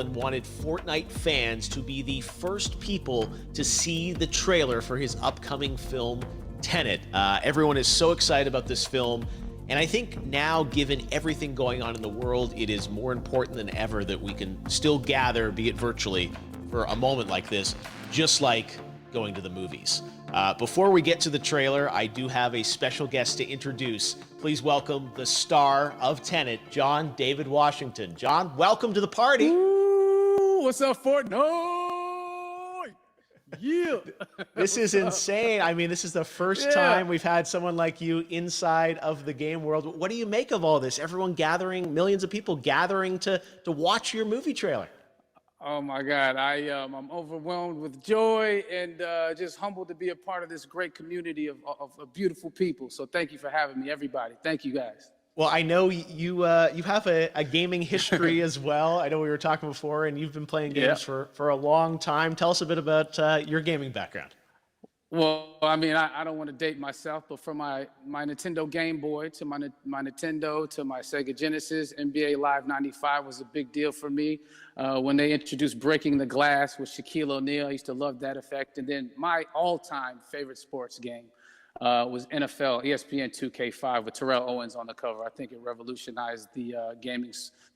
and wanted Fortnite fans to be the first people to see the trailer for his upcoming film, Tenet. Everyone is so excited about this film, and I think now, given everything going on in the world, it is more important than ever that we can still gather, be it virtually, for a moment like this, just like going to the movies. Before we get to the trailer, I do have a special guest to introduce. Please welcome the star of Tenet, John David Washington. John, welcome to the party. Ooh, what's up, Fortnite? Yeah. This is insane. I mean, this is the first time we've had someone like you inside of the game world. What do you make of all this? Everyone gathering, millions of people gathering to watch your movie trailer. Oh my God, I'm overwhelmed with joy and just humbled to be a part of this great community of beautiful people. So thank you for having me, everybody. Thank you, guys. Well, I know you have a gaming history as well. I know we were talking before, and you've been playing games for a long time. Tell us a bit about your gaming background. Well, I mean, I don't want to date myself, but from my Nintendo Game Boy to my Nintendo to my Sega Genesis, NBA Live 95 was a big deal for me. When they introduced Breaking the Glass with Shaquille O'Neal, I used to love that effect. And then my all-time favorite sports game was NFL ESPN 2K5 with Terrell Owens on the cover. I think it revolutionized the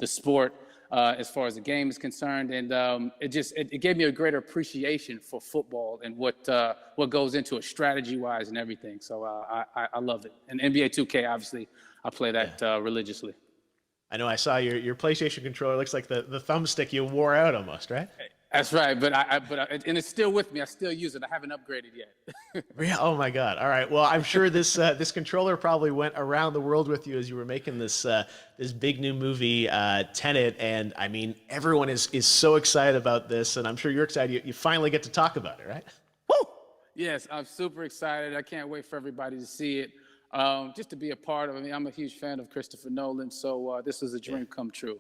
the sport as far as the game is concerned, and it gave me a greater appreciation for football and what goes into it strategy-wise and everything. So I love it. And NBA 2K, obviously, I play that religiously. I know I saw your PlayStation controller. Looks like the thumbstick you wore out almost, right? That's right, but and it's still with me. I still use it. I haven't upgraded yet. Yeah. Oh my God. All right. Well, I'm sure this this controller probably went around the world with you as you were making this this big new movie, Tenet. And I mean, everyone is so excited about this, and I'm sure you're excited. You finally get to talk about it, right? Woo! Yes, I'm super excited. I can't wait for everybody to see it. Just to be a part of it. I mean, I'm a huge fan of Christopher Nolan, so this is a dream come true.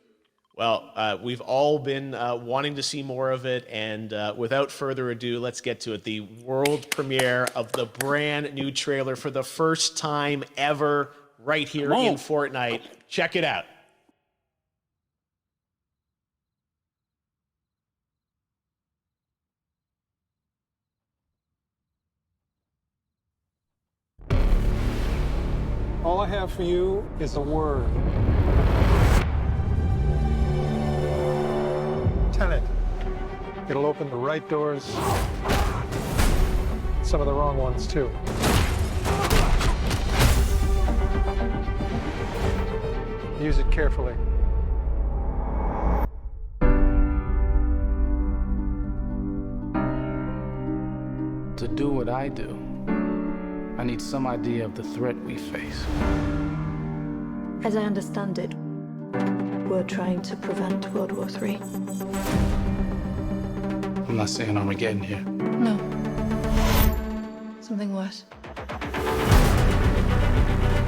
Well, we've all been wanting to see more of it, and without further ado, let's get to it. The world premiere of the brand new trailer for the first time ever right here in Fortnite. Check it out. All I have for you is a word. Tenet. It'll open the right doors, some of the wrong ones too. Use it carefully. To do what I do, I need some idea of the threat we face. As I understand it, we're trying to prevent World War III. I'm not saying Armageddon here. No. Something worse.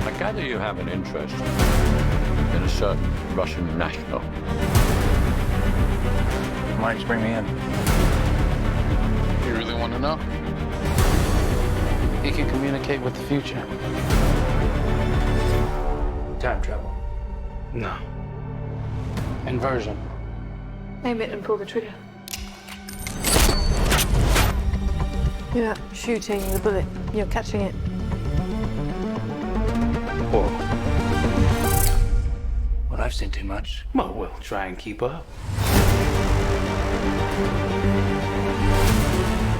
I gather you have an interest in a certain Russian national. Why don't you bring me in? You really want to know? He can communicate with the future. Time travel. No. Inversion. Aim it and pull the trigger. You're not shooting the bullet, you're catching it. Whoa. Well, I've seen too much. Well, we'll try and keep up.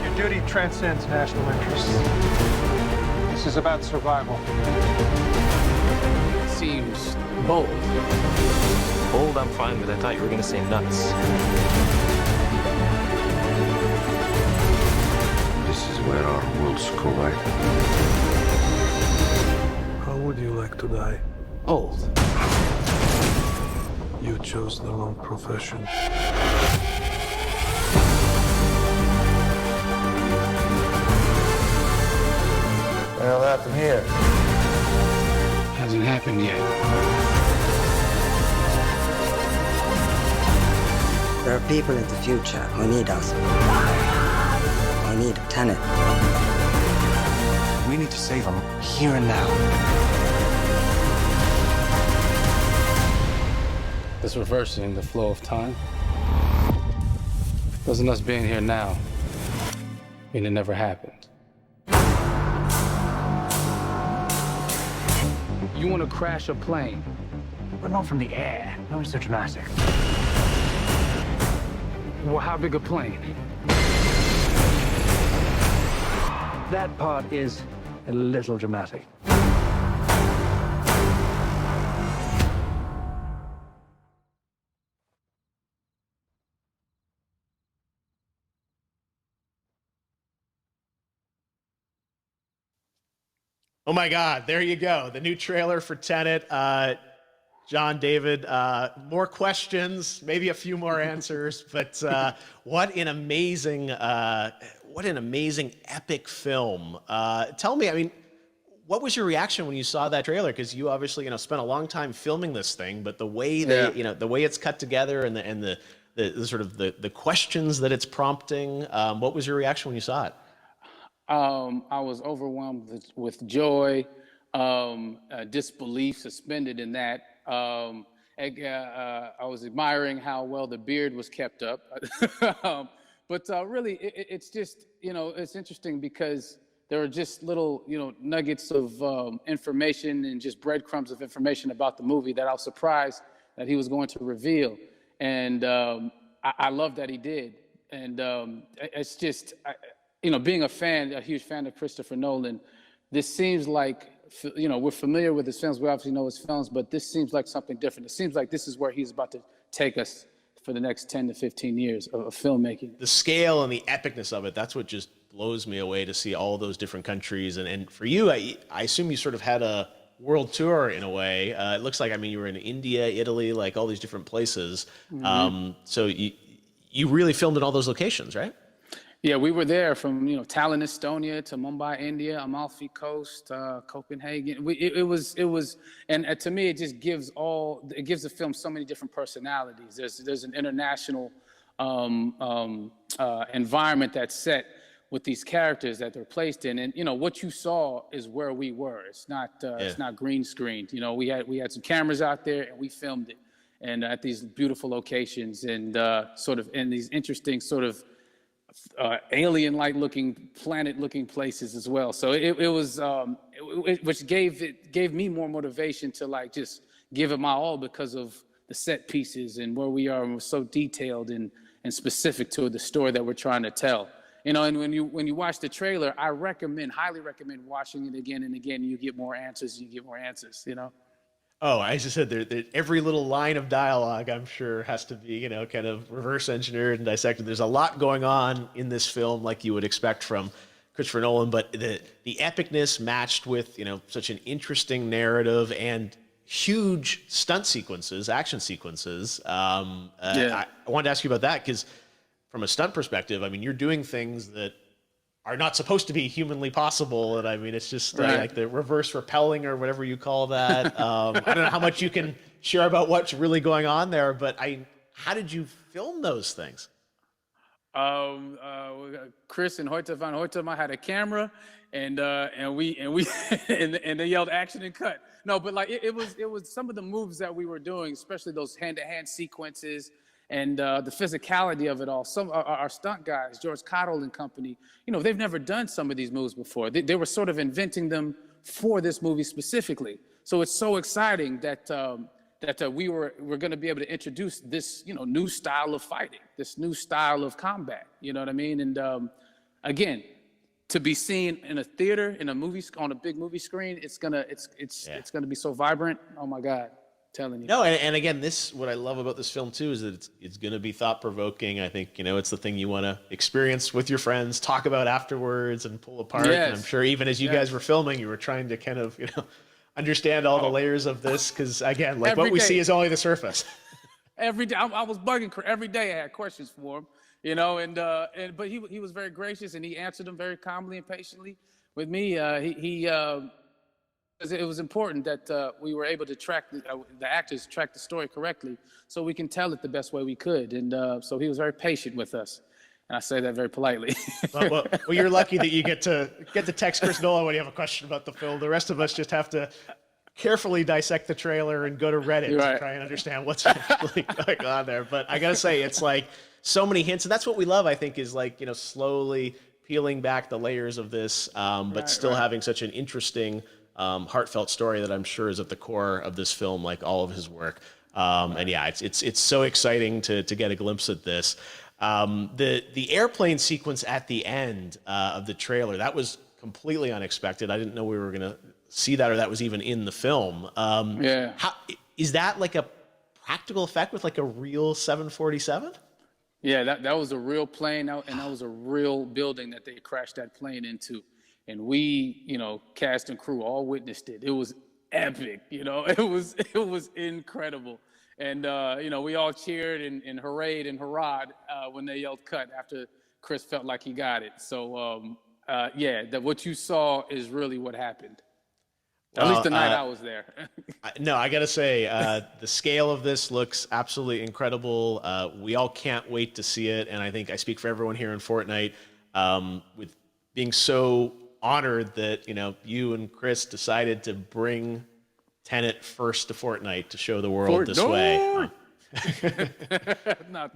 Your duty transcends national interests. This is about survival. Seems bold. Bold, I'm fine with. I thought you were going to say nuts. This is where our worlds collide. How would you like to die? Old. You chose the wrong profession. Well, happened here. Hasn't happened yet. There are people in the future who need us. Who need Tenet. We need to save them here and now. It's reversing the flow of time. Doesn't us being here now mean it never happened? You want to crash a plane? But not from the air. No, it's so dramatic. Well, how big a plane? That part is a little dramatic. Oh my God, there you go. The new trailer for Tenet. John, David, more questions, maybe a few more answers, but what an amazing epic film. Tell me, I mean, what was your reaction when you saw that trailer? Because you obviously, spent a long time filming this thing, but the way the way it's cut together and the sort of the questions that it's prompting, what was your reaction when you saw it? I was overwhelmed with joy, disbelief, suspended in that. I was admiring how well the beard was kept up. But really, it's just, it's interesting because there are just little, nuggets of information and just breadcrumbs of information about the movie that I was surprised that he was going to reveal. And I love that he did. And it's just, being a huge fan of Christopher Nolan, this seems like, we're familiar with his films. We obviously know his films, but this seems like something different. It seems like this is where he's about to take us for the next 10 to 15 years of filmmaking. The scale and the epicness of it, that's what just blows me away to see all those different countries. And for you, I assume you sort of had a world tour in a way. It looks like, you were in India, Italy, like all these different places. Mm-hmm. So you really filmed in all those locations, right? Yeah, we were there from Tallinn, Estonia, to Mumbai, India, Amalfi Coast, Copenhagen. It was, and to me, it just gives the film so many different personalities. There's an international environment that's set with these characters that they're placed in, and what you saw is where we were. It's not green screened. We had some cameras out there and we filmed it, and at these beautiful locations and sort of in these interesting sort of alien-like looking, planet-looking places as well. So it was, which gave me more motivation to just give it my all because of the set pieces and where we are, and we're so detailed and specific to the story that we're trying to tell. And when you watch the trailer, I highly recommend watching it again and again. You get more answers. Oh, I just said every little line of dialogue, I'm sure, has to be, kind of reverse engineered and dissected. There's a lot going on in this film, like you would expect from Christopher Nolan, but the epicness matched with, such an interesting narrative and huge stunt sequences, action sequences. I wanted to ask you about that because from a stunt perspective, you're doing things that are not supposed to be humanly possible. And it's just like the reverse rappelling or whatever you call that. I don't know how much you can share about what's really going on there, but how did you film those things? Chris and Hoyte van Hoytema had a camera and they yelled action and cut. No, but it was some of the moves that we were doing, especially those hand-to-hand sequences, and the physicality of it all. Some our stunt guys, George Cottle and company, they've never done some of these moves before. They were sort of inventing them for this movie specifically. So it's so exciting that we're going to be able to introduce this new style of fighting, this new style of combat. You know what I mean? And again, to be seen in a theater, in a movie, on a big movie screen, it's gonna be so vibrant. Oh my God. Telling you. No, and again, what I love about this film too is that it's going to be thought-provoking. I think it's the thing you want to experience with your friends, talk about afterwards, and pull apart. Yes. And I'm sure even as you guys were filming, you were trying to kind of understand all the layers of this because again, what we see is only the surface. Every day, I was bugging every day. I had questions for him, but he was very gracious and he answered them very calmly and patiently. With me, it was important that we were able to track the actors track the story correctly so we can tell it the best way we could. And so he was very patient with us. And I say that very politely. well, you're lucky that you get to text Chris Nolan when you have a question about the film. The rest of us just have to carefully dissect the trailer and go to Reddit to try and understand what's really going on there. But I got to say, it's like so many hints, and that's what we love. I think is like, slowly peeling back the layers of this, but still having such an interesting, heartfelt story that I'm sure is at the core of this film, like all of his work. And yeah, it's so exciting to get a glimpse at this. The airplane sequence at the end of the trailer, that was completely unexpected. I didn't know we were gonna see that, or that was even in the film. How is that like a practical effect with like a real 747? Yeah, that was a real plane out, and that was a real building that they crashed that plane into. And we, cast and crew all witnessed it. It was epic, it was incredible. And, we all cheered and hurrayed and hurrahed when they yelled cut after Chris felt like he got it. So, what you saw is really what happened. At least the night I was there. No, I got to say, the scale of this looks absolutely incredible. We all can't wait to see it. And I think I speak for everyone here in Fortnite with being so honored that, you and Chris decided to bring Tenet first to Fortnite to show the world this way.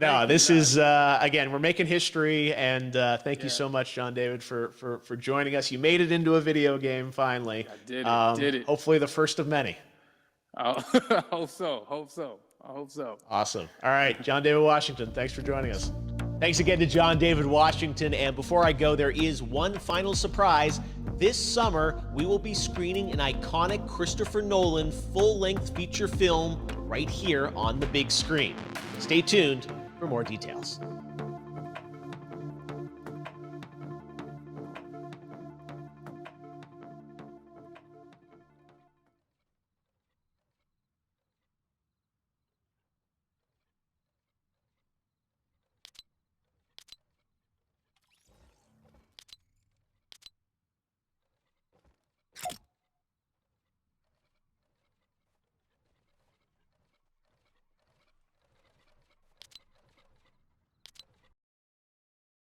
No, this is, again, we're making history, and thank you so much, John David, for joining us. You made it into a video game, finally. I did it. Hopefully the first of many. I hope so. Awesome. All right, John David Washington, thanks for joining us. Thanks again to John David Washington, and before I go, there is one final surprise. This summer, we will be screening an iconic Christopher Nolan full-length feature film right here on the big screen. Stay tuned for more details.